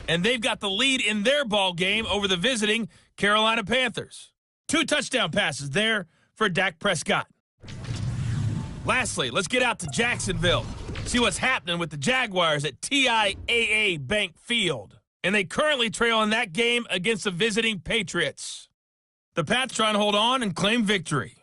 and they've got the lead in their ball game over the visiting Carolina Panthers. 2 touchdown passes there for Dak Prescott. Lastly, let's get out to Jacksonville. See what's happening with the Jaguars at TIAA Bank Field. And they currently trail in that game against the visiting Patriots. The Pats trying to hold on and claim victory.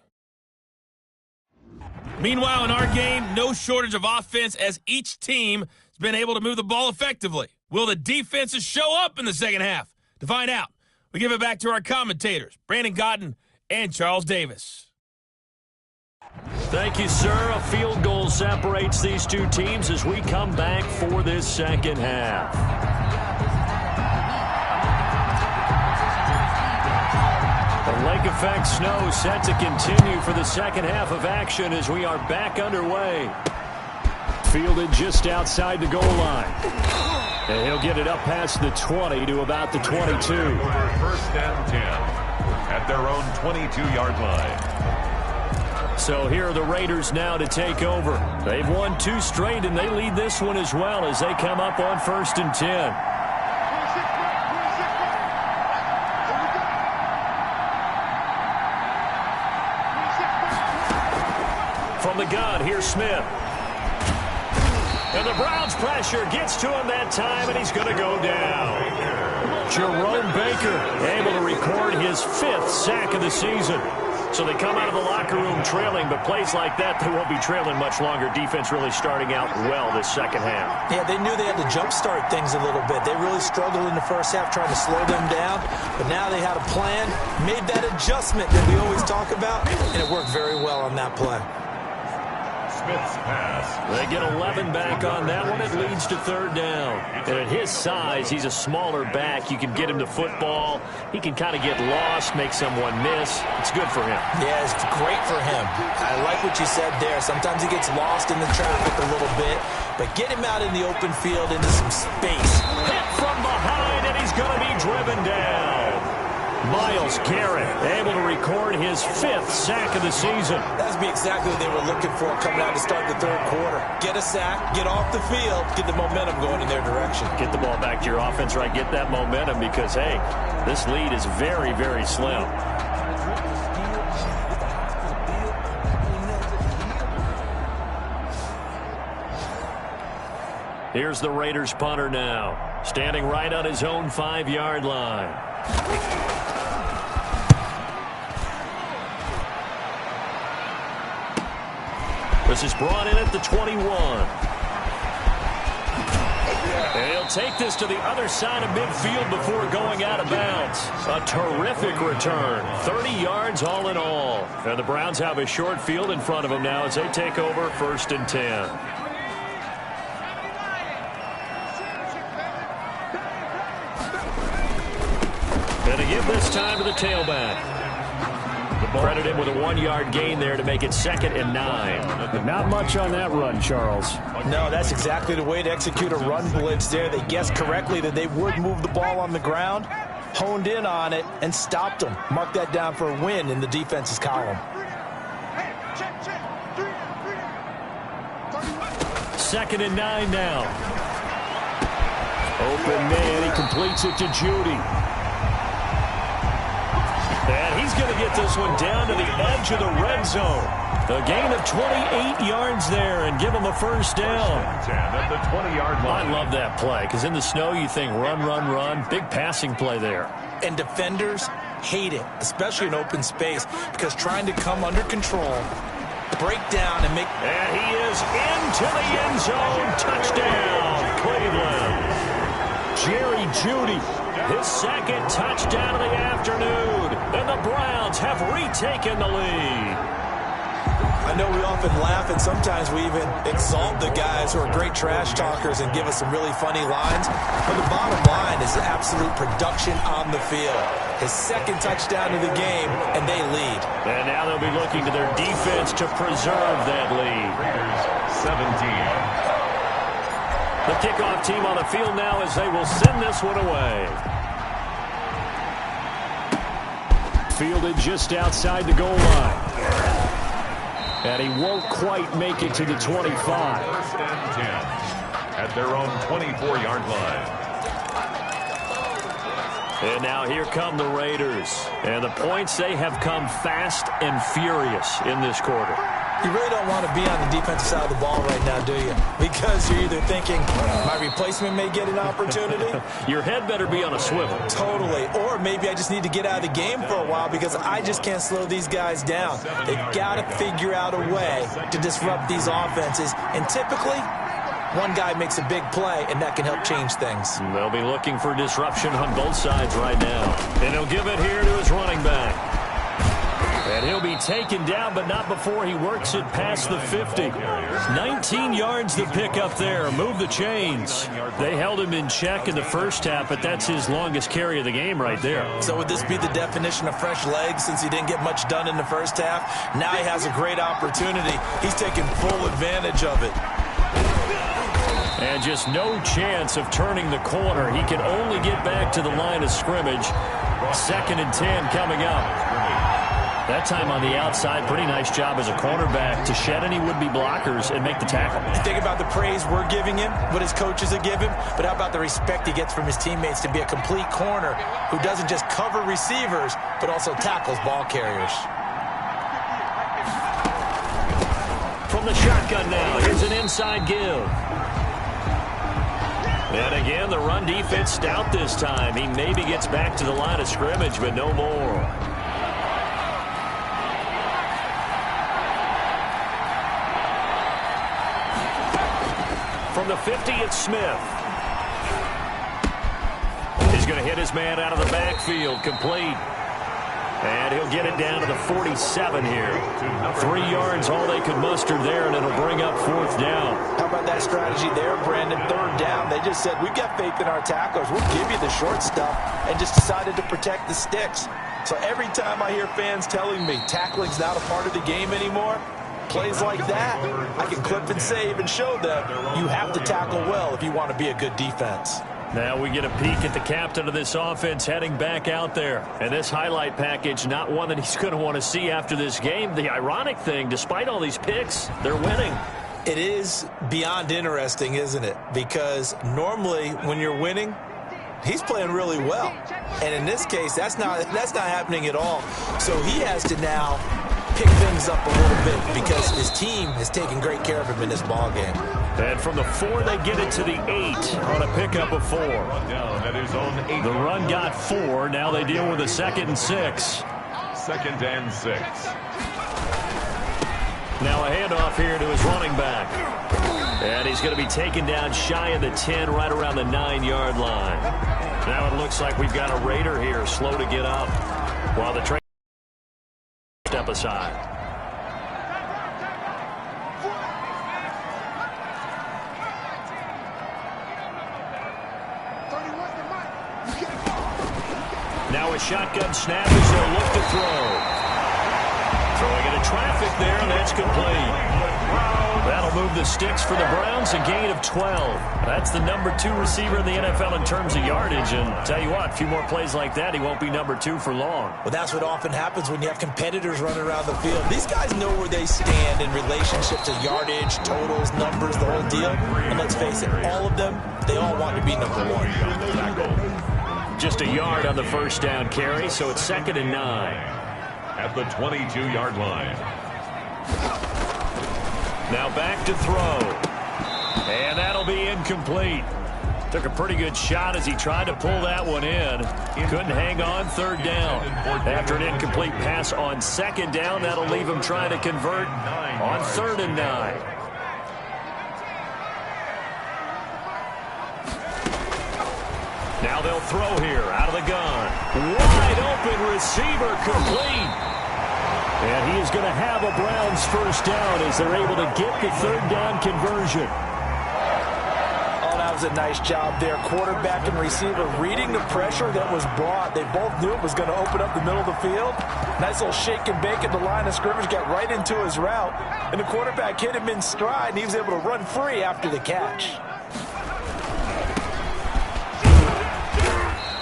Meanwhile, in our game, no shortage of offense as each team has been able to move the ball effectively. Will the defenses show up in the second half? To find out, we give it back to our commentators, Brandon Godden and Charles Davis. Thank you, sir. A field goal separates these two teams as we come back for this second half. The lake effect snow set to continue for the second half of action as we are back underway. Fielded just outside the goal line. And he'll get it up past the 20 to about the 22. First and 10 at their own 22-yard line. So here are the Raiders now to take over. They've won 2 straight, and they lead this one as well as they come up on first and 10. From the gun, here's Smith. And the Browns' pressure gets to him that time, and he's going to go down. Jerome Baker able to record his 5th sack of the season. So they come out of the locker room trailing, but plays like that, they won't be trailing much longer. Defense really starting out well this second half. Yeah, they knew they had to jumpstart things a little bit. They really struggled in the first half trying to slow them down, but now they had a plan, made that adjustment that we always talk about, and it worked very well on that play. Smith's pass. They get 11 back on that one. It leads to third down. And at his size, he's a smaller back. You can get him to football. He can kind of get lost, make someone miss. It's good for him. Yeah, it's great for him. I like what you said there. Sometimes he gets lost in the traffic a little bit, but get him out in the open field into some space. Hit from behind, and he's going to be driven down. Myles Garrett able to record his 5th sack of the season. That's exactly what they were looking for coming out to start the third quarter. Get a sack, get off the field, get the momentum going in their direction. Get the ball back to your offense, right? Get that momentum because, hey, this lead is very, very slim. Here's the Raiders punter now, standing right on his own 5-yard line. This is brought in at the 21. And he'll take this to the other side of midfield before going out of bounds. A terrific return. 30 yards all in all. And the Browns have a short field in front of them now as they take over first and 10. And to give this time to the tailback. Credit him with a 1-yard gain there to make it 2nd and 9. Not much on that run, Charles. No, that's exactly the way to execute a run blitz there. They guessed correctly that they would move the ball on the ground, honed in on it, and stopped them. Mark that down for a win in the defense's column. 2nd and 9 now. Open man, he completes it to Judy. And he's going to get this one down to the edge of the red zone. A gain of 28 yards there and give him a first down. At the 20-yard line. I love that play because in the snow you think run, run, run. Big passing play there. And defenders hate it, especially in open space, because trying to come under control, break down, and make... And he is into the end zone. Touchdown, Cleveland. Jerry Jeudy, his 2nd touchdown of the afternoon. And the Browns have retaken the lead. I know we often laugh, and sometimes we even exalt the guys who are great trash talkers and give us some really funny lines. But the bottom line is absolute production on the field. His 2nd touchdown of the game, and they lead. And now they'll be looking to their defense to preserve that lead. Raiders 17. The kickoff team on the field now as they will send this one away. Fielded just outside the goal line. And he won't quite make it to the 25. First and 10 at their own 24-yard line. And now here come the Raiders. And the points, they have come fast and furious in this quarter. You really don't want to be on the defensive side of the ball right now, do you? Because you're either thinking, my replacement may get an opportunity. Your head better be on a swivel. Totally. Or maybe I just need to get out of the game for a while because I just can't slow these guys down. They've got to figure out a way to disrupt these offenses. And typically, one guy makes a big play, and that can help change things. They'll be looking for disruption on both sides right now. And he'll give it here to his running back. And he'll be taken down, but not before he works it past the 50. 19 yards to pick up there. Move the chains. They held him in check in the first half, but that's his longest carry of the game right there. So would this be the definition of fresh legs since he didn't get much done in the first half? Now he has a great opportunity. He's taking full advantage of it. And just no chance of turning the corner. He can only get back to the line of scrimmage. 2nd and 10 coming up. That time on the outside, pretty nice job as a cornerback to shed any would-be blockers and make the tackle. Think about the praise we're giving him, what his coaches are giving, but how about the respect he gets from his teammates to be a complete corner who doesn't just cover receivers, but also tackles ball carriers. From the shotgun now, here's an inside give. And again, the run defense stout this time. He maybe gets back to the line of scrimmage, but no more. From the 50, it's Smith. He's going to hit his man out of the backfield, complete. And he'll get it down to the 47 here. 3 yards, all they could muster there, and it'll bring up 4th down. How about that strategy there, Brandon? 3rd down. They just said, we've got faith in our tacklers. We'll give you the short stuff, and just decided to protect the sticks. So every time I hear fans telling me tackling's not a part of the game anymore, plays like that, I can clip and save and show them you have to tackle well if you want to be a good defense. Now we get a peek at the captain of this offense heading back out there. And this highlight package, not one that he's going to want to see after this game. The ironic thing, despite all these picks, they're winning. It is beyond interesting, isn't it? Because normally when you're winning, he's playing really well. And in this case, that's not happening at all. So he has to now pick things up a little bit because his team is taking great care of him in this ball game. And from the 4, they get it to the 8 on a pickup of 4. The run got 4. Now they deal with a 2nd and 6. 2nd and 6. Now a handoff here to his running back. And he's going to be taken down shy of the 10, right around the 9-yard line. Now it looks like we've got a Raider here, slow to get up, while the train step aside. Now a shotgun snap as they'll look to throw. Throwing into traffic there, and that's complete. That'll move the sticks for the Browns, a gain of 12. That's the number 2 receiver in the NFL in terms of yardage. And tell you what, a few more plays like that, he won't be number 2 for long. Well, that's what often happens when you have competitors running around the field. These guys know where they stand in relationship to yardage, totals, numbers, the whole deal. And let's face it, all of them, they all want to be number 1. Just a yard on the first down carry, so it's 2nd and 9. At the 22-yard line. Now back to throw. And that'll be incomplete. Took a pretty good shot as he tried to pull that one in. Couldn't hang on, 3rd down. After an incomplete pass on 2nd down, that'll leave him trying to convert on 3rd and 9. Now they'll throw here out of the gun. Wide open receiver, complete. And he is going to have a Browns first down as they're able to get the 3rd down conversion. Oh, that was a nice job there. Quarterback and receiver reading the pressure that was brought. They both knew it was going to open up the middle of the field. Nice little shake and bake at the line of scrimmage, got right into his route. And the quarterback hit him in stride, and he was able to run free after the catch.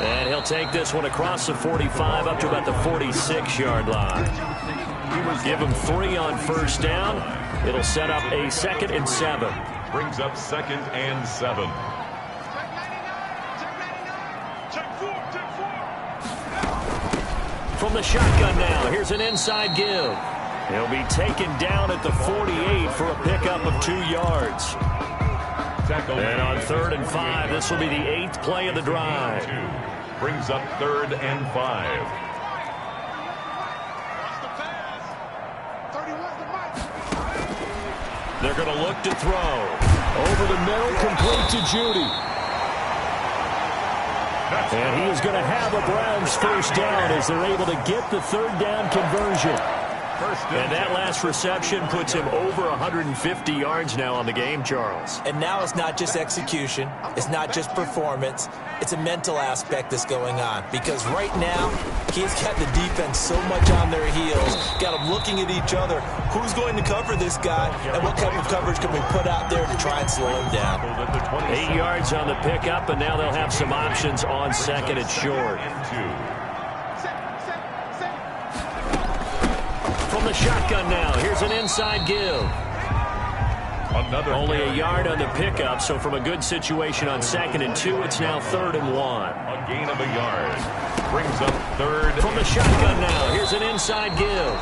And he'll take this one across the 45 up to about the 46-yard line. Give him 3 on first down. It'll set up a 2nd and 7. Brings up 2nd and 7. From the shotgun now, here's an inside give. He'll be taken down at the 48 for a pickup of 2 yards. And on 3rd and 5, this will be the 8th play of the drive. Brings up 3rd and 5. They're going to look to throw. Over the middle, complete to Judy. And he is going to have a Browns first down as they're able to get the 3rd down conversion. And that last reception puts him over 150 yards now on the game, Charles. And now it's not just execution. It's not just performance. It's a mental aspect that's going on. Because right now, he's got the defense so much on their heels. Got them looking at each other. Who's going to cover this guy? And what type of coverage can we put out there to try and slow him down? 8 yards on the pickup, and now they'll have some options on 2nd and short. From the shotgun now, here's an inside give. Only a yard on the pickup, so from a good situation on 2nd and 2, it's now 3rd and 1. A gain of a yard. Brings up 3rd. From the shotgun now, here's an inside give.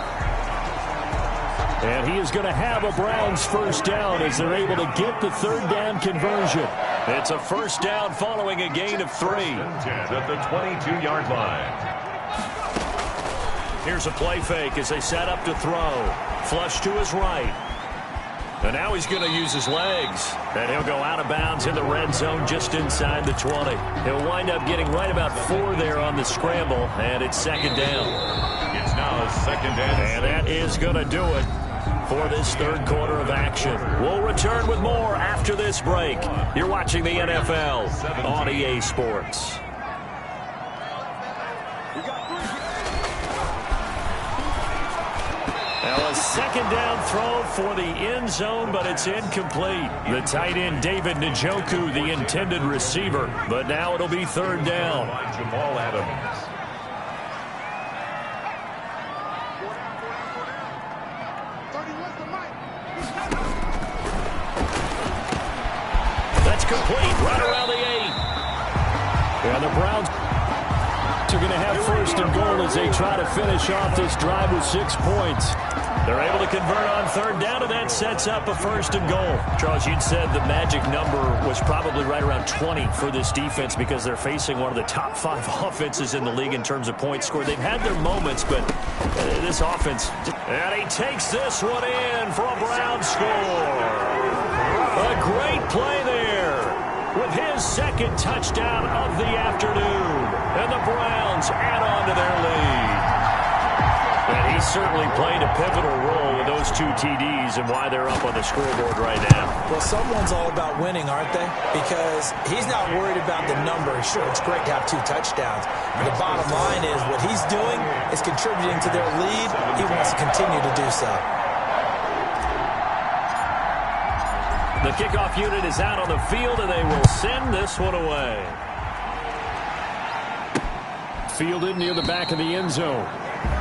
And he is going to have a Browns first down as they're able to get the 3rd down conversion. It's a first down following a gain of 3. At the 22-yard line. Here's a play fake as they set up to throw. Flush to his right. And now he's going to use his legs. And he'll go out of bounds in the red zone just inside the 20. He'll wind up getting right about 4 there on the scramble, and it's 2nd down. It's now 2nd and that is going to do it for this 3rd quarter of action. We'll return with more after this break. You're watching the NFL on EA Sports. Now a 2nd down throw for the end zone, but it's incomplete. The tight end David Njoku, the intended receiver, but now it'll be 3rd down. Jamal Adams. That's complete, right around the 8. And the Browns are going to have 1st and goal as they try to finish off this drive with 6 points. They're able to convert on 3rd down, and that sets up a 1st and goal. Charles, you'd said the magic number was probably right around 20 for this defense because they're facing one of the top 5 offenses in the league in terms of points scored. They've had their moments, but this offense... And he takes this one in for a Browns score. A great play there with his 2nd touchdown of the afternoon. And the Browns add on to their lead. And he certainly played a pivotal role with those 2 TDs and why they're up on the scoreboard right now. Well, someone's all about winning, aren't they? Because he's not worried about the number. Sure, it's great to have 2 touchdowns. But the bottom line is what he's doing is contributing to their lead. He wants to continue to do so. The kickoff unit is out on the field, and they will send this one away. Fielded near the back of the end zone.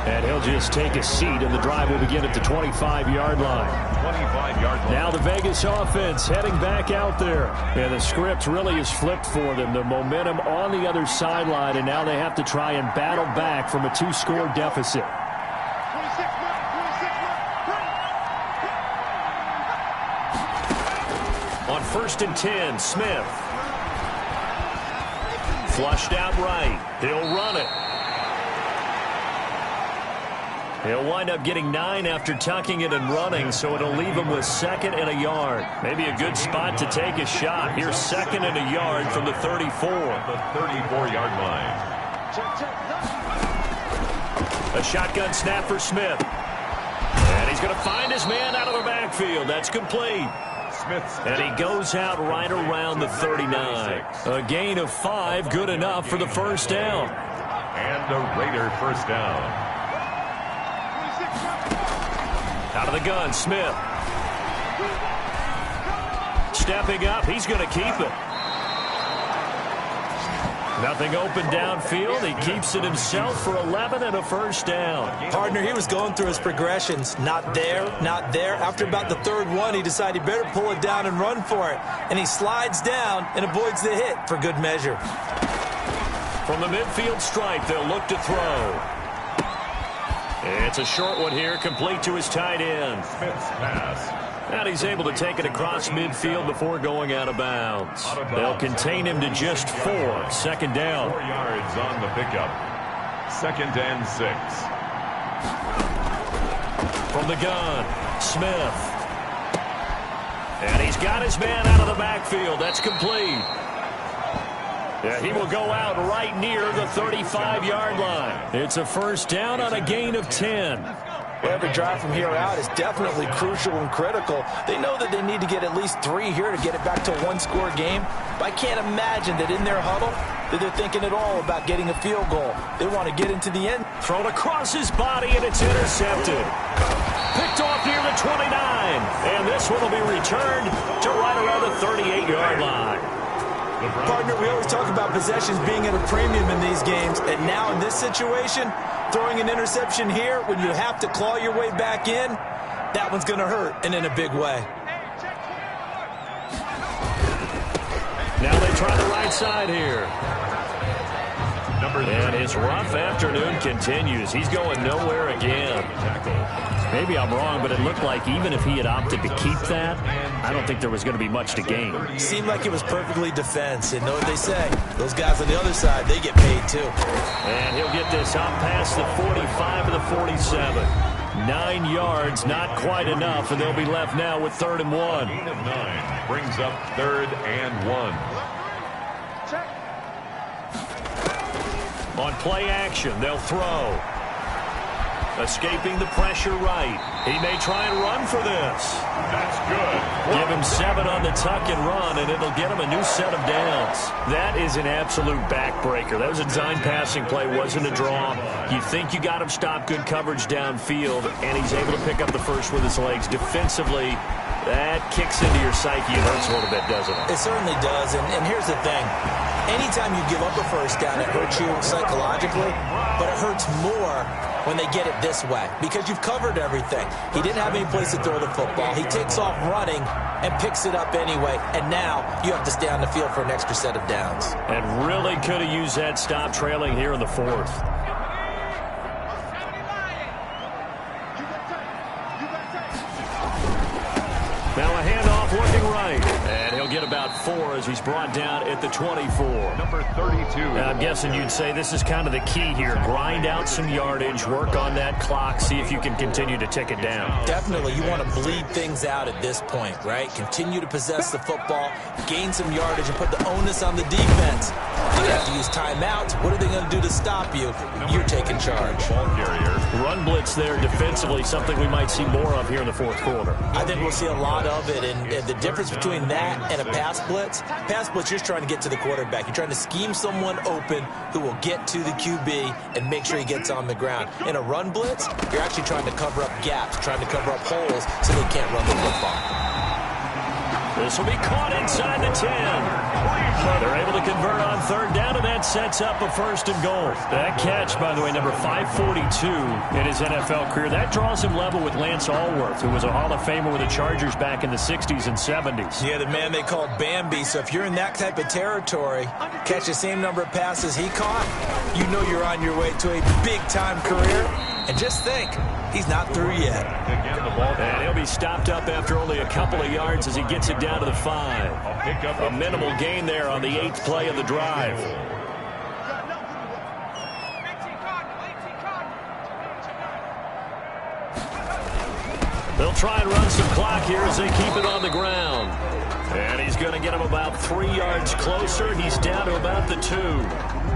And he'll just take a seat, and the drive will begin at the 25-yard line. 25-yard line. Now the Vegas offense heading back out there. And the script really is flipped for them. The momentum on the other sideline, and now they have to try and battle back from a 2-score deficit. On 1st and 10, Smith. Flushed out right. He'll run it. He'll wind up getting 9 after tucking it and running, so it'll leave him with 2nd and a yard. Maybe a good spot to take a shot. Here's 2nd and a yard from the 34. The 34-yard line. A shotgun snap for Smith. And he's going to find his man out of the backfield. That's complete. And he goes out right around the 39. A gain of 5, good enough for the first down. And a Raider first down. Out of the gun, Smith. Stepping up, he's going to keep it. Nothing open downfield. He keeps it himself for 11 and a first down. Partner, he was going through his progressions. Not there, not there. After about the 3rd one, he decided he better pull it down and run for it. And he slides down and avoids the hit for good measure. From the midfield stripe, they'll look to throw. It's a short one here, complete to his tight end. Smith's pass. And he's able to take it across midfield before going out of bounds. They'll contain him to just 4. Second down. 4 yards on the pickup. 2nd and 6. From the gun, Smith. And he's got his man out of the backfield. That's complete. Yeah, he will go out right near the 35-yard line. It's a first down on a gain of 10. Every drive from here out is definitely crucial and critical. They know that they need to get at least 3 here to get it back to a one-score game. But I can't imagine that in their huddle that they're thinking at all about getting a field goal. They want to get into the end. Thrown across his body, and it's intercepted. Picked off near the 29. And this one will be returned to right around the 38-yard line. Partner, we always talk about possessions being at a premium in these games. And now in this situation, throwing an interception here when you have to claw your way back in, that one's going to hurt, and in a big way. Now they try the right side here. And his rough afternoon continues. He's going nowhere again. Maybe I'm wrong, but it looked like even if he had opted to keep that, I don't think there was going to be much to gain. Seemed like it was perfectly defense. And know what they say? Those guys on the other side, they get paid too. And he'll get this out past the 45 of the 47. 9 yards, not quite enough, and they'll be left now with 3rd and 1. Gain of 9 brings up 3rd and 1. On play action, they'll throw. Escaping the pressure right. He may try and run for this. That's good. Give him 7 on the tuck and run, and it'll get him a new set of downs. That is an absolute backbreaker. That was a design passing play, wasn't a draw. You think you got him stopped, good coverage downfield, and he's able to pick up the first with his legs. Defensively, that kicks into your psyche. It hurts a little bit, doesn't it? It certainly does, and here's the thing. Anytime you give up a first down, it hurts you psychologically, but it hurts more when they get it this way because you've covered everything. He didn't have any place to throw the football. He takes off running and picks it up anyway, and now you have to stay on the field for an extra set of downs. And really could have used that stop trailing here in the 4th. Now a handoff looking right. And he'll get about 4 as he's brought down at the 24. Number 32. And I'm guessing you'd say this is kind of the key here. Grind out some yardage, work on that clock, see if you can continue to tick it down. Definitely, you want to bleed things out at this point, right? Continue to possess the football, gain some yardage, and put the onus on the defense. You have to use timeouts. What are they going to do to stop you? You're taking charge. Ball carrier. Run blitz there defensively, something we might see more of here in the 4th quarter. I think we'll see a lot of it, and the difference between that and a pass blitz, you're just trying to get to the quarterback. You're trying to scheme someone open who will get to the QB and make sure he gets on the ground. In a run blitz, you're actually trying to cover up gaps, trying to cover up holes so they can't run the football. This will be caught inside the 10. They're able to convert on 3rd down, and that sets up a 1st and goal. That catch, by the way, number 542 in his NFL career. That draws him level with Lance Allworth, who was a Hall of Famer with the Chargers back in the 60s and 70s. Yeah, the man they called Bambi. So if you're in that type of territory, catch the same number of passes he caught, you know you're on your way to a big-time career. And just think, he's not through yet. Again, the ball. And he'll be stopped up after only a couple of yards as he gets it down to the 5. A minimal gain there on the 8th play of the drive. They'll try and run some clock here as they keep it on the ground. And he's going to get him about 3 yards closer. He's down to about the 2.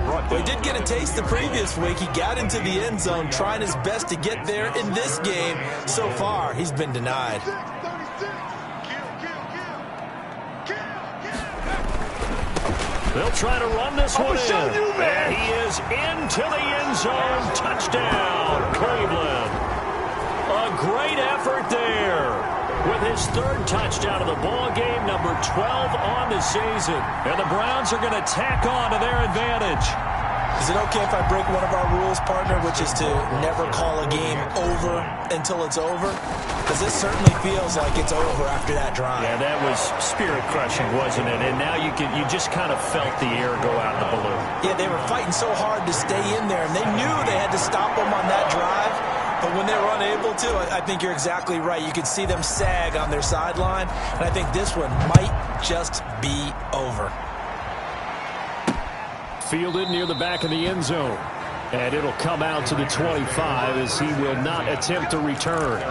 Well, he did get a taste the previous week. He got into the end zone, trying his best to get there in this game. So far, he's been denied. They'll try to run this one in. And he is into the end zone. Touchdown, Cleveland. A great effort there. With his 3rd touchdown of the ball game, number 12 on the season. And the Browns are going to tack on to their advantage. Is it okay if I break one of our rules, partner, which is to never call a game over until it's over? because this certainly feels like it's over after that drive. Yeah, that was spirit-crushing, wasn't it? And now you just kind of felt the air go out the balloon. Yeah, they were fighting so hard to stay in there, and they knew they had to stop them on that drive. But when they were unable to, I think you're exactly right. You could see them sag on their sideline, and I think this one might just be over. Fielded near the back of the end zone. And it'll come out to the 25 as he will not attempt to return.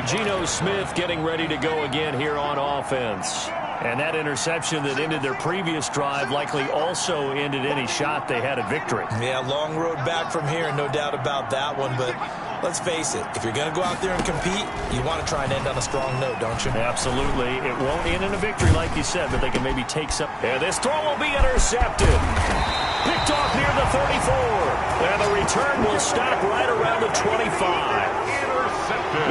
Geno Smith getting ready to go again here on offense. And that interception that ended their previous drive likely also ended any shot they had at victory. Yeah, long road back from here, no doubt about that one. But let's face it, if you're going to go out there and compete, you want to try and end on a strong note, don't you? Absolutely. It won't end in a victory like you said, but they can maybe take some. And this throw will be intercepted. Picked off near the 34. And the return will stop right around the 25.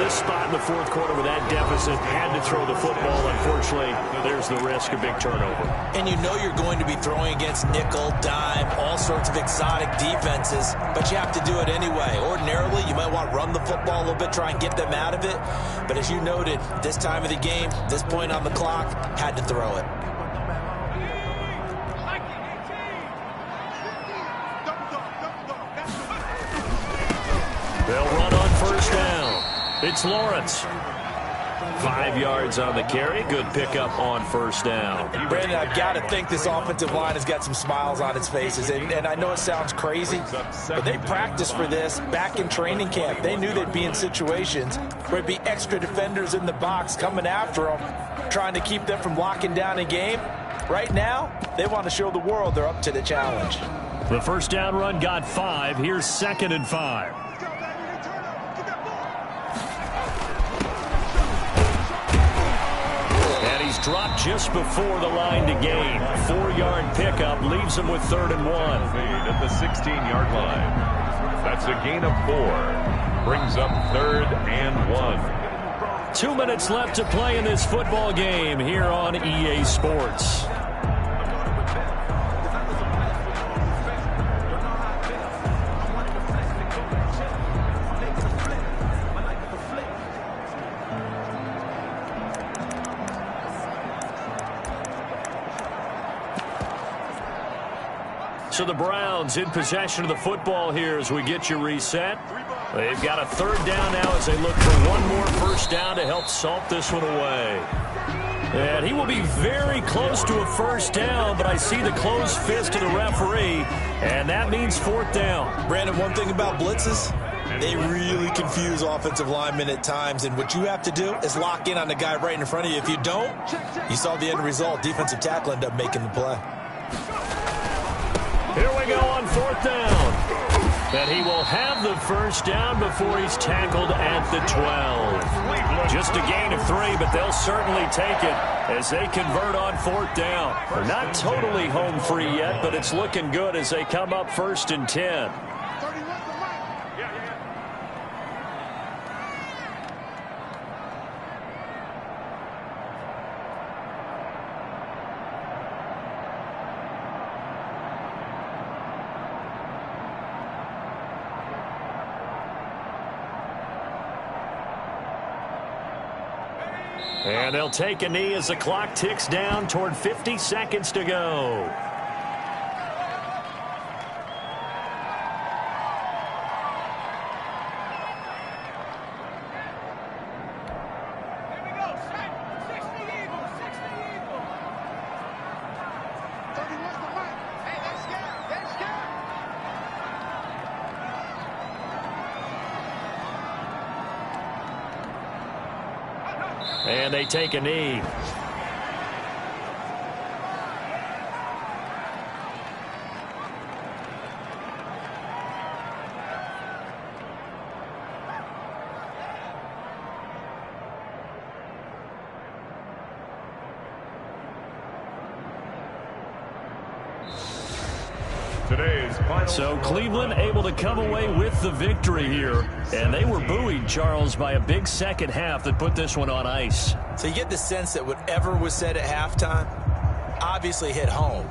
This spot in the fourth quarter with that deficit had to throw the football. Unfortunately, there's the risk of big turnover. And you know you're going to be throwing against nickel, dime, all sorts of exotic defenses, but you have to do it anyway. Ordinarily, you might want to run the football a little bit, try and get them out of it. But as you noted, this time of the game, this point on the clock, had to throw it. They'll run on first down. It's Lawrence. 5 yards on the carry. Good pickup on first down. Brandon, I've got to think this offensive line has got some smiles on its faces. And I know it sounds crazy, but they practiced for this back in training camp. They knew they'd be in situations where there'd be extra defenders in the box coming after them, trying to keep them from locking down a game. Right now, they want to show the world they're up to the challenge. The first down run got 5. Here's 2nd and 5. Dropped just before the line to gain. 4-yard pickup leaves him with 3rd and 1. At the 16-yard line. That's a gain of 4. Brings up 3rd and 1. 2 minutes left to play in this football game here on EA Sports. So the Browns in possession of the football here as we get you reset. They've got a 3rd down now as they look for one more first down to help salt this one away. And he will be very close to a first down, but I see the closed fist of the referee, and that means 4th down. Brandon, one thing about blitzes, they really confuse offensive linemen at times, and what you have to do is lock in on the guy right in front of you. If you don't, you saw the end result. Defensive tackle ended up making the play. Here we go on 4th down. That he will have the first down before he's tackled at the 12. Just a gain of 3, but they'll certainly take it as they convert on 4th down. They're not totally home free yet, but it's looking good as they come up 1st and 10. And they'll take a knee as the clock ticks down toward 50 seconds to go. And they take a knee. So Cleveland able to come away with the victory here. And they were buoyed, Charles, by a big second half that put this one on ice. So you get the sense that whatever was said at halftime obviously hit home.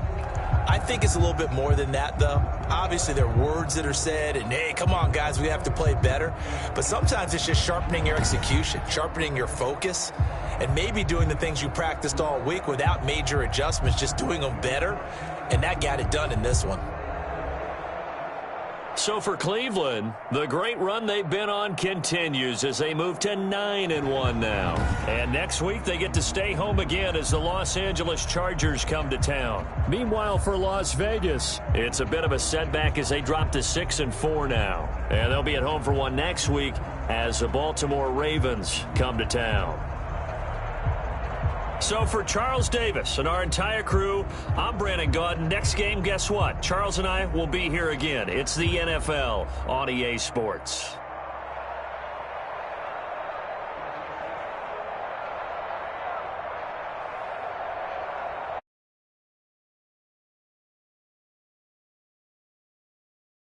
I think it's a little bit more than that, though. Obviously, there are words that are said, and, hey, come on, guys, we have to play better. But sometimes it's just sharpening your execution, sharpening your focus, and maybe doing the things you practiced all week without major adjustments, just doing them better. And that got it done in this one. So for Cleveland, the great run they've been on continues as they move to 9-1 now. And next week they get to stay home again as the Los Angeles Chargers come to town. Meanwhile, for Las Vegas, it's a bit of a setback as they drop to 6-4 now. And they'll be at home for one next week as the Baltimore Ravens come to town. So for Charles Davis and our entire crew, I'm Brandon Gaudin. Next game, guess what? Charles and I will be here again. It's the NFL on EA Sports.